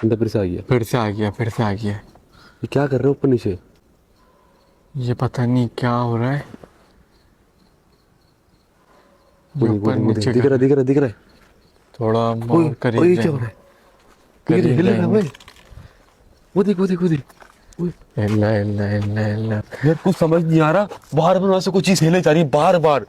अंदर फिर से आ गया। फिर से आ गया, फिर से आ गया। ये क्या कर रहे हो ऊपर नीचे? ये पता नहीं क्या हो रहा है। ये ऊपर नीचे दिख कर रहा रहा है। दिख रहा दिख रहा है। थोड़ा ओए और करीब ओए, क्या हो जाएंगे। रहा है? दिख रहा है, करीब हिल रहा है जाएंगे। ओए। वो देख वो देख वो देख। ओए हिलना हिलना हिलना हिलना। यार कुछ समझ नहीं आ रहा, बार बार वहां से कोई चीज हिले जा रही है बार बार।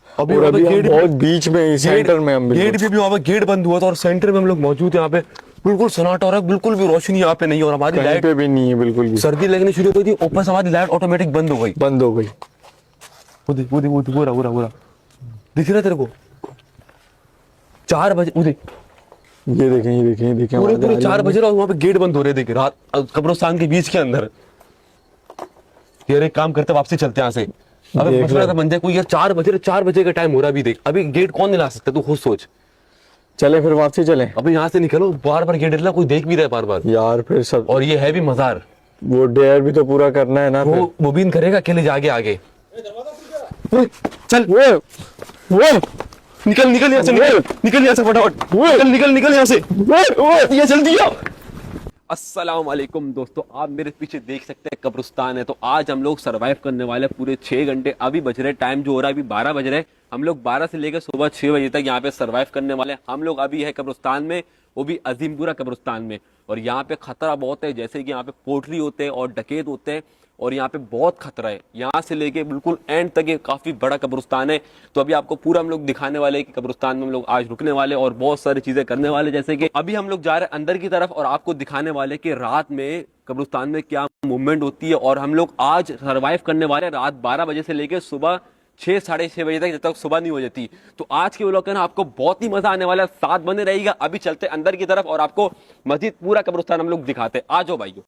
अभी और वहाँ पे अभी हम गेट बहुत बीच में, सेंटर में हम गेट भी वहाँ पे गेट बंद हुआ था और सेंटर में हम लोग मौजूद हैं। यहाँ पे बिल्कुल सन्नाटा हो रहा है, बिल्कुल भी रोशनी यहाँ पे नहीं है और हमारी कहीं लाइट पे भी नहीं है बिल्कुल भी। सर्दी लगनी शुरू हो गई थी, ऊपर से हमारी लाइट ऑटोमेटिक बंद हो गई। बंद हो गई। वो देख वो देख वो देख, वो रहा वो रहा वो रहा। दिख रहा है तेरे को? 4 बजे वो देख, ये देखें, ये देखें, ये देखें। पूरे आवाज़ आ पूरे रही 4 है। बजे और वहाँ पे गेट बंद हो रहे, देख रात कब्रिस्तान के बीच के अंदर। यार एक काम करते, वापसी चलते हैं यहाँ से। अबे देख मसला लो। तो बन जाए कोई यार। 4 बजे का टाइम हो रहा है अभी, देख अभी गेट कौन नहीं ला सकता, तू खुद सोच। चले फिर वापसी चले अभी यहाँ से निकलो, बार बार गेट हिला, कोई देख भी रहा है बार बार। यार। फिर सब और ये है भी मजार, वो डेयर भी तो पूरा करना है ना। फिर वो मुबीन करेगा अकेले जाके आगे। चल वो निकल निकल यहाँ से, निकल यहाँ से फटाफट, निकल निकल निकल यहाँ से, ये जल्दी आओ। अस्सलाम वालेकुम दोस्तों, आप मेरे पीछे देख सकते हैं कब्रिस्तान है। तो आज हम लोग सरवाइव करने वाले हैं पूरे 6 घंटे। अभी बज रहे, टाइम जो हो रहा है अभी 12 बज रहे हैं। हम लोग 12 से लेकर सुबह 6 बजे तक यहाँ पे सरवाइव करने वाले हैं। हम लोग अभी है कब्रिस्तान में, वो भी अजीमपुरा कब्रिस्तान में। और यहाँ पे खतरा बहुत है, जैसे कि यहाँ पे पोटरी होते हैं और डकैत होते हैं और यहाँ पे बहुत खतरा है। यहाँ से लेके बिल्कुल एंड तक ये काफी बड़ा कब्रिस्तान है। तो अभी आपको पूरा हम लोग दिखाने वाले हैं कि कब्रिस्तान में हम लोग आज रुकने वाले और बहुत सारी चीजें करने वाले। जैसे कि अभी हम लोग जा रहे हैं अंदर की तरफ और आपको दिखाने वाले कि रात में कब्रिस्तान में क्या मूवमेंट होती है। और हम लोग आज सर्वाइव करने वाले हैं रात 12 बजे से लेकर सुबह 6 साढ़े 6 बजे तक, जब तक सुबह नहीं हो जाती। तो आज के व्लॉग का ना आपको बहुत ही मजा आने वाला है, साथ बने रहेगा। अभी चलते अंदर की तरफ और आपको मस्जिद पूरा कब्रिस्तान हम लोग दिखाते हैं। आ जाओ भाइयों।